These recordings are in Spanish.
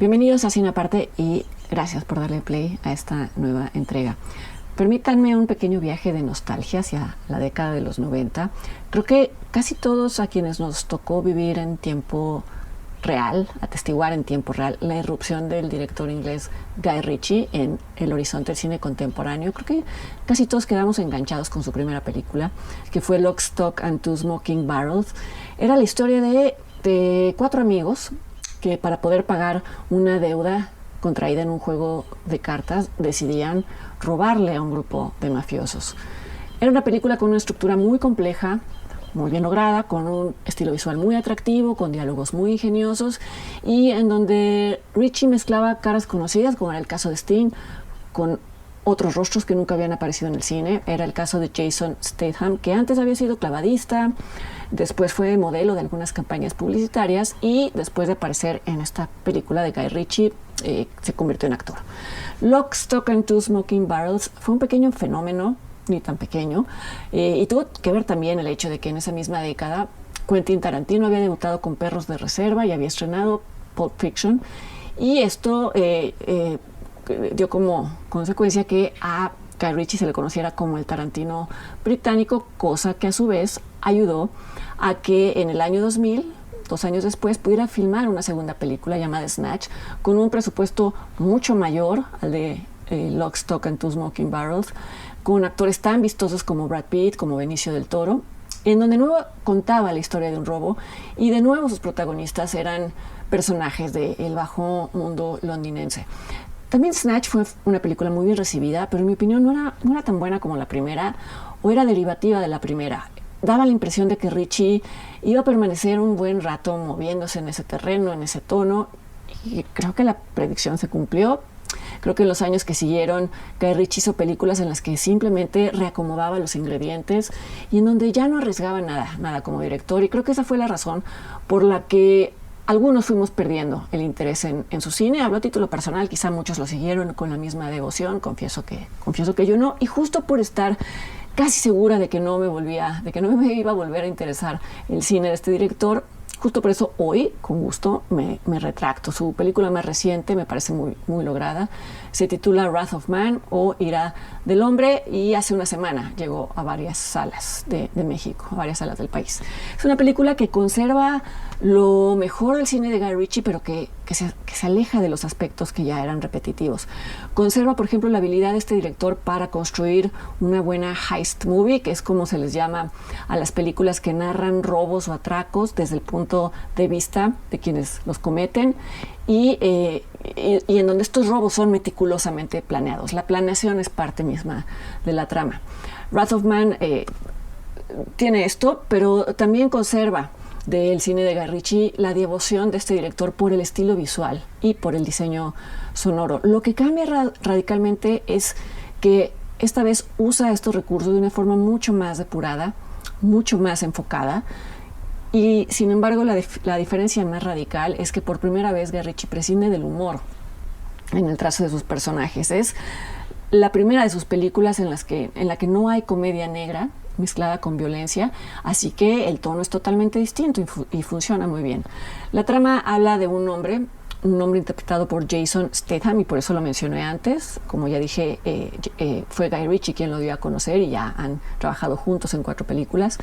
Bienvenidos a Cine Aparte y gracias por darle play a esta nueva entrega. Permítanme un pequeño viaje de nostalgia hacia la década de los 90. Creo que casi todos a quienes nos tocó vivir en tiempo real, atestiguar en tiempo real la irrupción del director inglés Guy Ritchie en el horizonte del cine contemporáneo. Creo que casi todos quedamos enganchados con su primera película, que fue Lock, Stock and Two Smoking Barrels. Era la historia de cuatro amigos que para poder pagar una deuda contraída en un juego de cartas decidían robarle a un grupo de mafiosos. Era una película con una estructura muy compleja, muy bien lograda, con un estilo visual muy atractivo, con diálogos muy ingeniosos y en donde Ritchie mezclaba caras conocidas, como era el caso de Sting, con otros rostros que nunca habían aparecido en el cine. Era el caso de Jason Statham, que antes había sido clavadista, después fue modelo de algunas campañas publicitarias y después de aparecer en esta película de Guy Ritchie se convirtió en actor. Lock, Stock and Two Smoking Barrels fue un pequeño fenómeno, ni tan pequeño, y tuvo que ver también el hecho de que en esa misma década Quentin Tarantino había debutado con Perros de Reserva y había estrenado Pulp Fiction, y esto dio como consecuencia que a Guy Ritchie se le conociera como el Tarantino británico, cosa que a su vez ayudó a que en el año 2000, 2 años después, pudiera filmar una segunda película llamada Snatch, con un presupuesto mucho mayor al de Lock, Stock and Two Smoking Barrels, con actores tan vistosos como Brad Pitt, como Benicio del Toro, en donde de nuevo contaba la historia de un robo y de nuevo sus protagonistas eran personajes del bajo mundo londinense. También Snatch fue una película muy bien recibida, pero en mi opinión no era tan buena como la primera, o era derivativa de la primera. Daba la impresión de que Ritchie iba a permanecer un buen rato moviéndose en ese terreno, en ese tono, y creo que la predicción se cumplió. Creo que en los años que siguieron, Guy Ritchie hizo películas en las que simplemente reacomodaba los ingredientes y en donde ya no arriesgaba nada como director, y creo que esa fue la razón por la que algunos fuimos perdiendo el interés en su cine. Hablo a título personal, quizá muchos lo siguieron con la misma devoción, confieso que yo no, y justo por estar casi segura de que no me iba a volver a interesar el cine de este director, justo por eso hoy, con gusto, me retracto. Su película más reciente me parece muy lograda. Se titula Wrath of Man o Ira del Hombre y hace una semana llegó a varias salas de México, a varias salas del país. Es una película que conserva lo mejor del cine de Guy Ritchie, pero que se aleja de los aspectos que ya eran repetitivos. Conserva, por ejemplo, la habilidad de este director para construir una buena heist movie, que es como se les llama a las películas que narran robos o atracos desde el punto de vista de quienes los cometen, y en donde estos robos son meticulosamente planeados. La planeación es parte misma de la trama. Wrath of Man tiene esto, pero también conserva del cine de Guy Ritchie la devoción de este director por el estilo visual y por el diseño sonoro. Lo que cambia radicalmente es que esta vez usa estos recursos de una forma mucho más depurada, mucho más enfocada, y sin embargo la diferencia más radical es que por primera vez Guy Ritchie prescinde del humor en el trazo de sus personajes. Es la primera de sus películas en la que no hay comedia negra mezclada con violencia, así que el tono es totalmente distinto y funciona muy bien. La trama habla de un hombre interpretado por Jason Statham, y por eso lo mencioné antes. Como ya dije, fue Guy Ritchie quien lo dio a conocer y ya han trabajado juntos en 4 películas.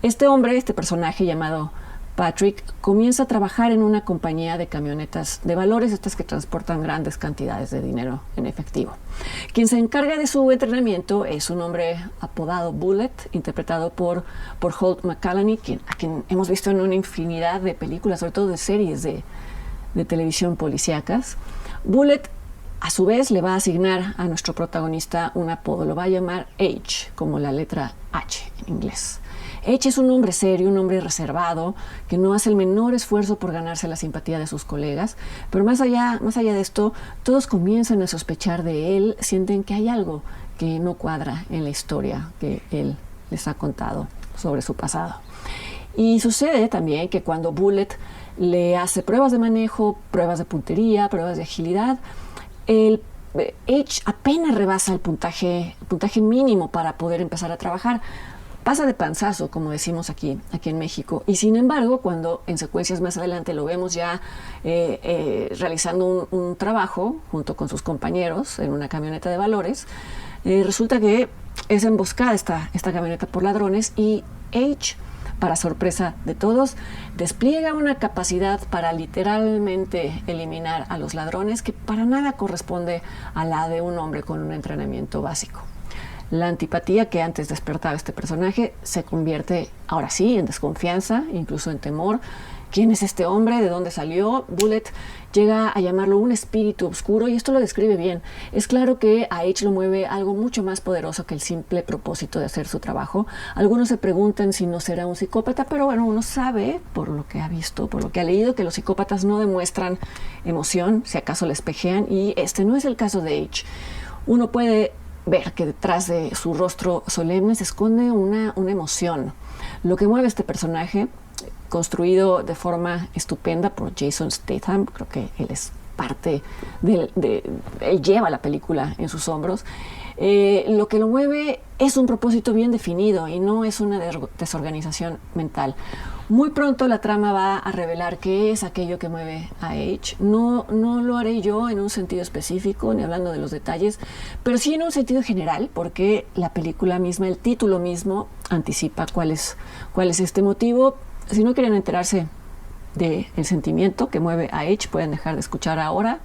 Este personaje llamado Patrick, comienza a trabajar en una compañía de camionetas de valores, estas que transportan grandes cantidades de dinero en efectivo. Quien se encarga de su entrenamiento es un hombre apodado Bullet, interpretado por Holt McCallany, a quien hemos visto en una infinidad de películas, sobre todo de series de televisión policíacas. Bullet, a su vez, le va a asignar a nuestro protagonista un apodo, lo va a llamar H, como la letra H en inglés. H es un hombre serio, un hombre reservado, que no hace el menor esfuerzo por ganarse la simpatía de sus colegas, pero más allá de esto, todos comienzan a sospechar de él, sienten que hay algo que no cuadra en la historia que él les ha contado sobre su pasado. Y sucede también que cuando Bullet le hace pruebas de manejo, pruebas de puntería, pruebas de agilidad, el H apenas rebasa el puntaje mínimo para poder empezar a trabajar. pasa de panzazo, como decimos aquí en México. Y sin embargo, cuando en secuencias más adelante lo vemos ya realizando un trabajo junto con sus compañeros en una camioneta de valores, resulta que es emboscada esta camioneta por ladrones y H, para sorpresa de todos, despliega una capacidad para literalmente eliminar a los ladrones que para nada corresponde a la de un hombre con un entrenamiento básico. La antipatía que antes despertaba este personaje se convierte ahora sí en desconfianza, incluso en temor. ¿Quién es este hombre? ¿De dónde salió? Bullitt llega a llamarlo un espíritu oscuro y esto lo describe bien. Es claro que a H lo mueve algo mucho más poderoso que el simple propósito de hacer su trabajo. Algunos se preguntan si no será un psicópata, pero bueno, uno sabe, por lo que ha visto, por lo que ha leído, que los psicópatas no demuestran emoción, si acaso les pejean, y este no es el caso de H. Uno puede ver que detrás de su rostro solemne se esconde una emoción. Lo que mueve a este personaje, construido de forma estupenda por Jason Statham, creo que él es parte él lleva la película en sus hombros. Lo que lo mueve es un propósito bien definido y no es una desorganización mental. Muy pronto la trama va a revelar qué es aquello que mueve a H. No lo haré yo en un sentido específico, ni hablando de los detalles, pero sí en un sentido general, porque la película misma, el título mismo, anticipa cuál es este motivo. Si no quieren enterarse del sentimiento que mueve a H, pueden dejar de escuchar ahora.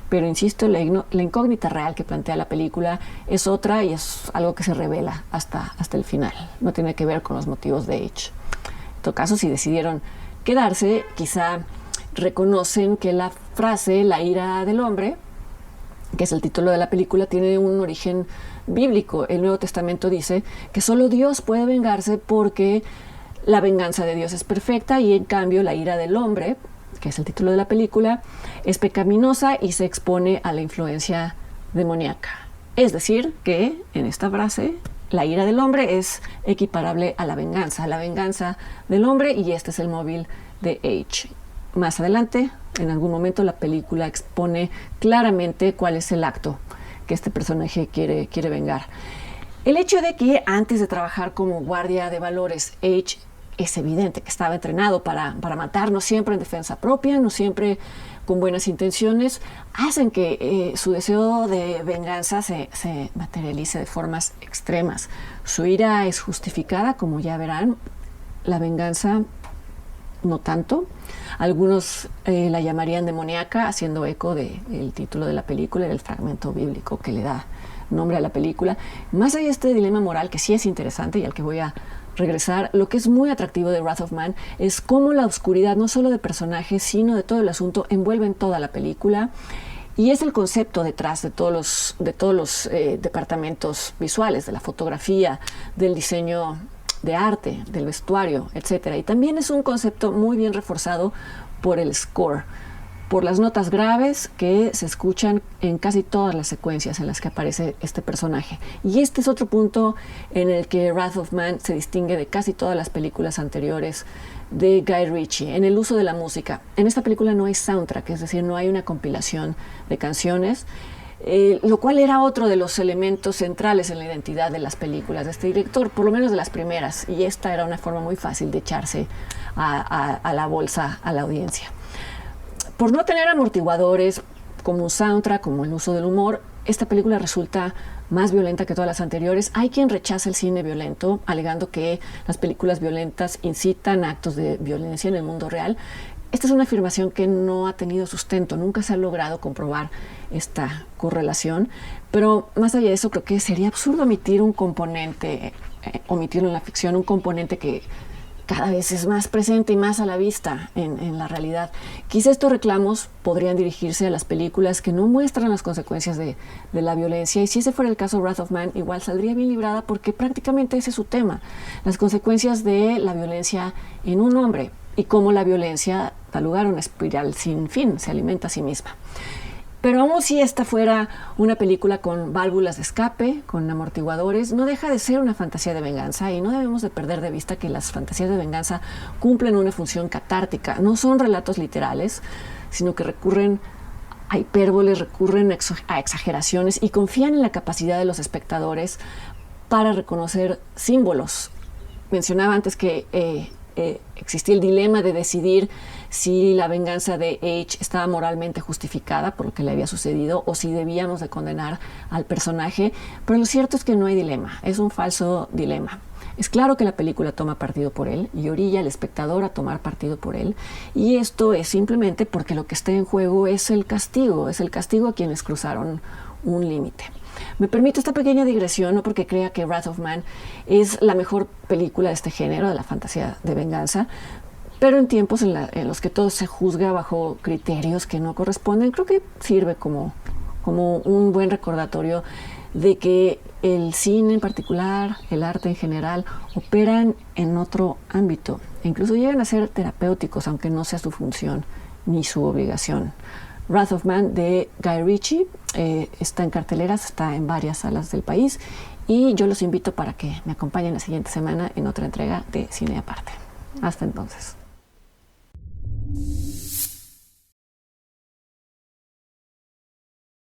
Pero insisto, la incógnita real que plantea la película es otra y es algo que se revela hasta el final. No tiene que ver con los motivos de H. En todo caso, si decidieron quedarse, quizá reconocen que la frase "la ira del hombre", que es el título de la película, tiene un origen bíblico. El Nuevo Testamento dice que solo Dios puede vengarse porque la venganza de Dios es perfecta y en cambio la ira del hombre, que es el título de la película, es pecaminosa y se expone a la influencia demoníaca. Es decir, que en esta frase la ira del hombre es equiparable a la venganza del hombre, y este es el móvil de H. Más adelante, en algún momento, la película expone claramente cuál es el acto que este personaje quiere vengar. El hecho de que antes de trabajar como guardia de valores, H es evidente que estaba entrenado para matar, no siempre en defensa propia, no siempre con buenas intenciones, hacen que su deseo de venganza se materialice de formas extremas. Su ira es justificada, como ya verán, la venganza no tanto. Algunos la llamarían demoníaca, haciendo eco del título de la película y del fragmento bíblico que le da nombre a la película. Más allá de este dilema moral, que sí es interesante y al que voy a regresar, lo que es muy atractivo de Wrath of Man es cómo la oscuridad, no solo de personajes, sino de todo el asunto, envuelve en toda la película. Y es el concepto detrás de todos los departamentos visuales, de la fotografía, del diseño de arte, del vestuario, etcétera. Y también es un concepto muy bien reforzado por el score, por las notas graves que se escuchan en casi todas las secuencias en las que aparece este personaje. Y este es otro punto en el que Wrath of Man se distingue de casi todas las películas anteriores de Guy Ritchie, en el uso de la música. En esta película no hay soundtrack, es decir, no hay una compilación de canciones, lo cual era otro de los elementos centrales en la identidad de las películas de este director, por lo menos de las primeras, y esta era una forma muy fácil de echarse a la bolsa a la audiencia. Por no tener amortiguadores como un soundtrack, como el uso del humor, esta película resulta más violenta que todas las anteriores. Hay quien rechaza el cine violento, alegando que las películas violentas incitan a actos de violencia en el mundo real. Esta es una afirmación que no ha tenido sustento, nunca se ha logrado comprobar esta correlación, pero más allá de eso creo que sería absurdo omitirlo en la ficción, un componente que cada vez es más presente y más a la vista en la realidad. Quizá estos reclamos podrían dirigirse a las películas que no muestran las consecuencias de la violencia, y si ese fuera el caso, Wrath of Man igual saldría bien librada, porque prácticamente ese es su tema, las consecuencias de la violencia en un hombre y cómo la violencia da lugar a una espiral sin fin, se alimenta a sí misma. Pero aún si esta fuera una película con válvulas de escape, con amortiguadores, no deja de ser una fantasía de venganza, y no debemos de perder de vista que las fantasías de venganza cumplen una función catártica. No son relatos literales, sino que recurren a hipérboles, recurren a exageraciones y confían en la capacidad de los espectadores para reconocer símbolos mencionaba antes que existía el dilema de decidir si la venganza de H estaba moralmente justificada por lo que le había sucedido o si debíamos de condenar al personaje, pero lo cierto es que no hay dilema, es un falso dilema. Es claro que la película toma partido por él y orilla al espectador a tomar partido por él, y esto es simplemente porque lo que está en juego es el castigo a quienes cruzaron un límite. Me permito esta pequeña digresión no porque crea que Wrath of Man es la mejor película de este género, de la fantasía de venganza, pero en tiempos en los que todo se juzga bajo criterios que no corresponden, creo que sirve como un buen recordatorio de que el cine en particular, el arte en general, operan en otro ámbito e incluso llegan a ser terapéuticos, aunque no sea su función ni su obligación. Wrath of Man de Guy Ritchie está en carteleras, está en varias salas del país, y yo los invito para que me acompañen la siguiente semana en otra entrega de Cine Aparte. Hasta entonces.